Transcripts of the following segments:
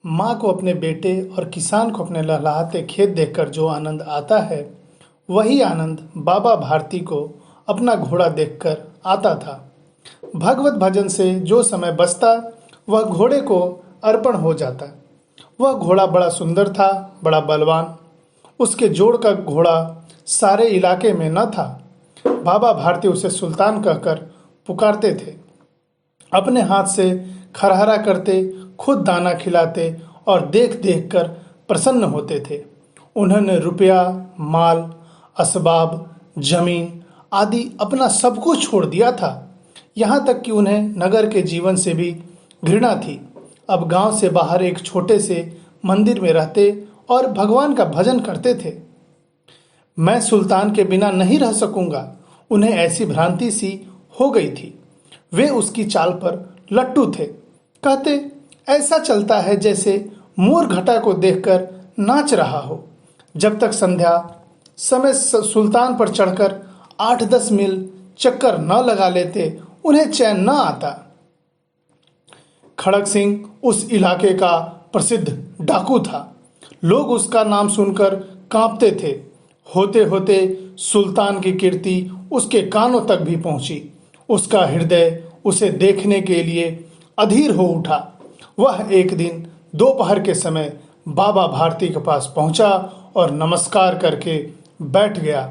माँ को अपने बेटे और किसान को अपने लहलहाते खेत देखकर जो आनंद आता है, वही आनंद बाबा भारती को अपना घोड़ा देखकर आता था। भगवत भजन से जो समय बचता, वह घोड़े को अर्पण हो जाता। वह घोड़ा बड़ा सुंदर था, बड़ा बलवान। उसके जोड़ का घोड़ा सारे इलाके में न था। बाबा भारती उसे सुल्तान कहकर पुकारते थे। अपने हाथ से खरहरा करते, खुद दाना खिलाते और देख देख कर प्रसन्न होते थे। उन्होंने रुपया, माल, असबाब, जमीन आदि अपना सब कुछ छोड़ दिया था। यहाँ तक कि उन्हें नगर के जीवन से भी घृणा थी। अब गांव से बाहर एक छोटे से मंदिर में रहते और भगवान का भजन करते थे। मैं सुल्तान के बिना नहीं रह सकूंगा, उन्हें ऐसी भ्रांति सी हो गई थी। वे उसकी चाल पर लट्टू थे। कहते, ऐसा चलता है जैसे मोर घटा को देखकर नाच रहा हो। जब तक संध्या समय सुल्तान पर चढ़कर 8-10 मील चक्कर न लगा लेते, उन्हें चैन न आता। खड़क सिंह उस इलाके का प्रसिद्ध डाकू था। लोग उसका नाम सुनकर कांपते थे। होते होते सुल्तान की कीर्ति उसके कानों तक भी पहुंची। उसका हृदय उसे देखने के लिए अधीर हो उठा। वह एक दिन दोपहर के समय बाबा भारती के पास पहुंचा और नमस्कार करके बैठ गया।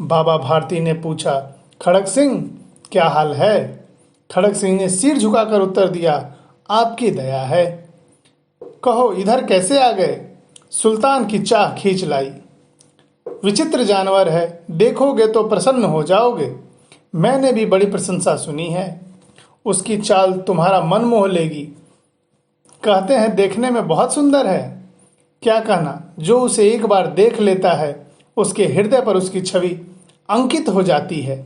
बाबा भारती ने पूछा, खड़क सिंह, क्या हाल है? खड़क सिंह ने सिर झुकाकर उत्तर दिया, आपकी दया है। कहो, इधर कैसे आ गए? सुल्तान की चाह खींच लाई। विचित्र जानवर है, देखोगे तो प्रसन्न हो जाओगे। मैंने भी बड़ी प्रशंसा सुनी है। उसकी चाल तुम्हारा मन मोह लेगी। कहते हैं देखने में बहुत सुंदर है। क्या कहना, जो उसे एक बार देख लेता है, उसके हृदय पर उसकी छवि अंकित हो जाती है।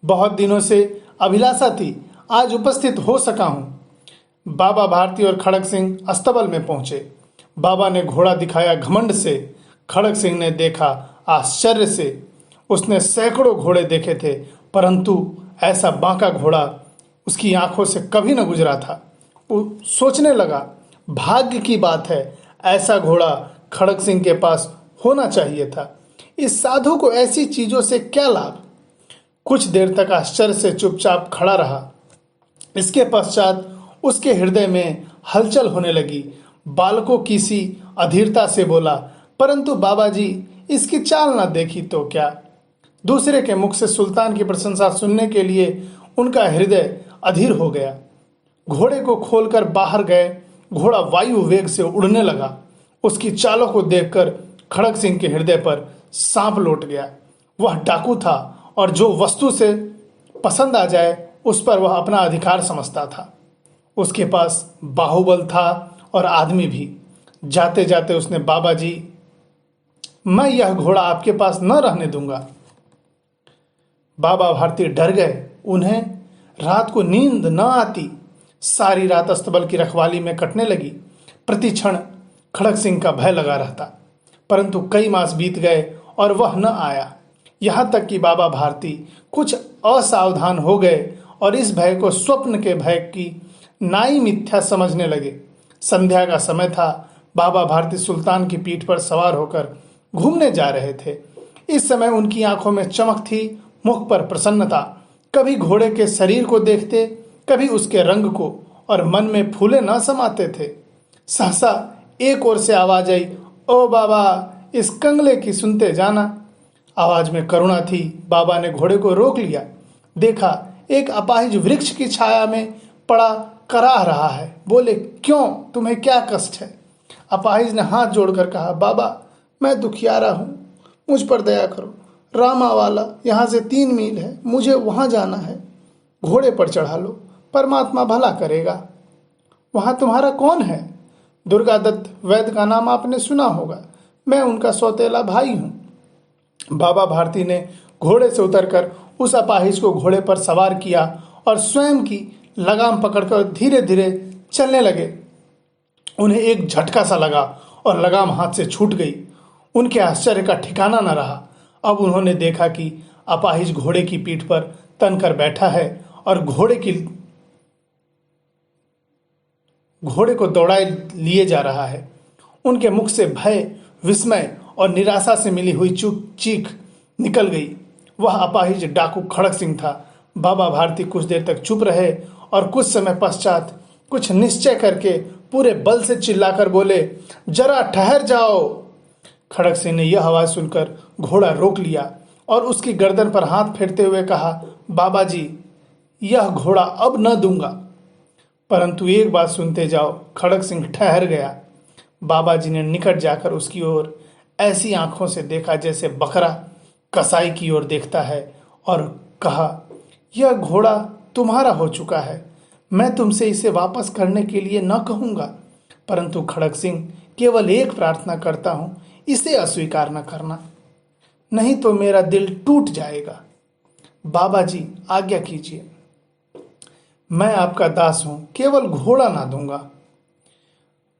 बहुत दिनों से अभिलाषा थी, आज उपस्थित हो सका हूं। बाबा भारती और खड़क सिंह अस्तबल में पहुंचे। बाबा ने घोड़ा दिखाया घमंड से। खड़क सिंह ने देखा आश्चर्य से। उसने सैकड़ों घोड़े देखे थे, परंतु ऐसा बांका घोड़ा उसकी आंखों से कभी न गुजरा था। वो सोचने लगा, भाग्य की बात है, ऐसा घोड़ा खड़क सिंह के पास होना चाहिए था। इस साधु को ऐसी चीजों से क्या लाभ? कुछ देर तक आश्चर्य से चुपचाप खड़ा रहा। इसके पश्चात उसके हृदय में हलचल होने लगी। बालकों की सी अधीरता से बोला, परंतु बाबा जी, इसकी चाल ना देखी तो क्या? दूसरे के मुख से सुल्तान की प्रशंसा सुनने के लिए उनका हृदय अधीर हो गया। घोड़े को खोलकर बाहर गए। घोड़ा वायु वेग से उड़ने लगा। उसकी चालों को देखकर खड़क सिंह के हृदय पर सांप लौट गया। वह डाकू था और जो वस्तु से पसंद आ जाए उस पर वह अपना अधिकार समझता था। उसके पास बाहुबल था और आदमी भी। जाते जाते उसने, बाबा जी, मैं यह घोड़ा आपके पास न रहने दूंगा। बाबा भारती डर गए। उन्हें रात को नींद न आती। सारी रात अस्तबल की रखवाली में कटने लगी। प्रति क्षण खड़क सिंह का भय लगा रहता। परंतु कई मास बीत गए और वह न आया। यहाँ तक कि बाबा भारती कुछ असावधान हो गए और इस भय को स्वप्न के भय की नाई मिथ्या समझने लगे। संध्या का समय था। बाबा भारती सुल्तान की पीठ पर सवार होकर घूमने जा रहे थे। इस समय उनकी आंखों में चमक थी, मुख पर प्रसन्नता। कभी घोड़े के शरीर को देखते, कभी उसके रंग को, और मन में फूले न समाते थे। सहसा एक ओर से आवाज आई, ओ बाबा, इस कंगले की सुनते जाना। आवाज में करुणा थी। बाबा ने घोड़े को रोक लिया। देखा, एक अपाहिज वृक्ष की छाया में पड़ा कराह रहा है। बोले, क्यों, तुम्हें क्या कष्ट है? अपाहिज ने हाथ जोड़कर कहा, बाबा, मैं दुखियारा हूं, मुझ पर दया करो। रामावाला यहाँ से 3 मील है, मुझे वहां जाना है। घोड़े पर चढ़ा लो, परमात्मा भला करेगा। वहां तुम्हारा कौन है? दुर्गा दत्त वैद्य का नाम आपने सुना होगा। मैं उनका सौतेला भाई हूं। बाबा भारती ने घोड़े से उतरकर उस अपाहिज को घोड़े पर सवार किया और स्वयं की लगाम पकड़कर धीरे धीरे चलने लगे। उन्हें एक झटका सा लगा और लगाम हाथ से छूट गई। उनके आश्चर्य का ठिकाना न रहा। अब उन्होंने देखा कि अपाहिज घोड़े की पीठ पर तन कर बैठा है और घोड़े को दौड़ाए लिए जा रहा है। उनके मुख से भय, विस्मय और निराशा से मिली हुई चीख निकल गई। वह अपाहिज डाकू खड़क सिंह था। बाबा भारती कुछ देर तक चुप रहे और कुछ समय पश्चात कुछ निश्चय करके पूरे बल से चिल्लाकर बोले, जरा ठहर जाओ। खड़क सिंह ने यह आवाज सुनकर घोड़ा रोक लिया और उसकी गर्दन पर हाथ फेरते हुए कहा, बाबा जी, यह घोड़ा अब न दूंगा। परंतु एक बात सुनते जाओ। खड़क सिंह ठहर गया। बाबा जी ने निकट जाकर उसकी ओर ऐसी आंखों से देखा जैसे बकरा कसाई की ओर देखता है और कहा, यह घोड़ा तुम्हारा हो चुका है। मैं तुमसे इसे वापस करने के लिए न कहूंगा, परंतु खड़क सिंह केवल एक प्रार्थना करता हूं, इसे अस्वीकार न करना, नहीं तो मेरा दिल टूट जाएगा। बाबा जी आज्ञा कीजिए, मैं आपका दास हूं, केवल घोड़ा ना दूंगा।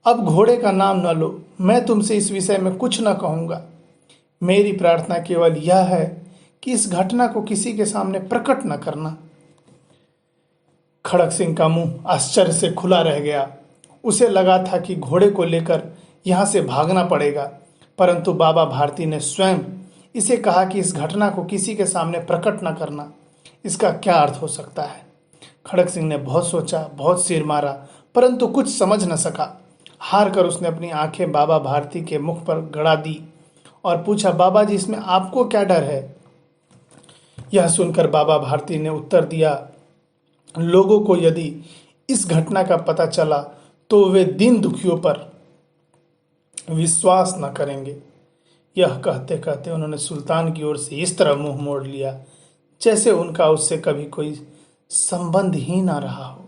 अब घोड़े का नाम न लो, मैं तुमसे इस विषय में कुछ न कहूंगा। मेरी प्रार्थना केवल यह है कि इस घटना को किसी के सामने प्रकट न करना। खड़क सिंह का मुंह आश्चर्य से खुला रह गया। उसे लगा था कि घोड़े को लेकर यहां से भागना पड़ेगा, परंतु बाबा भारती ने स्वयं इसे कहा कि इस घटना को किसी के सामने प्रकट न करना। इसका क्या अर्थ हो सकता है? खड़क सिंह ने बहुत सोचा, बहुत सिर मारा, परंतु कुछ समझ न सका। हार कर उसने अपनी आंखें बाबा भारती के मुख पर गड़ा दी और पूछा, बाबा जी, इसमें आपको क्या डर है? यह सुनकर बाबा भारती ने उत्तर दिया, लोगों को यदि इस घटना का पता चला तो वे दीन दुखियों पर विश्वास न करेंगे। यह कहते कहते उन्होंने सुल्तान की ओर से इस तरह मुंह मोड़ लिया जैसे उनका उससे कभी कोई संबंध ही ना रहा हो।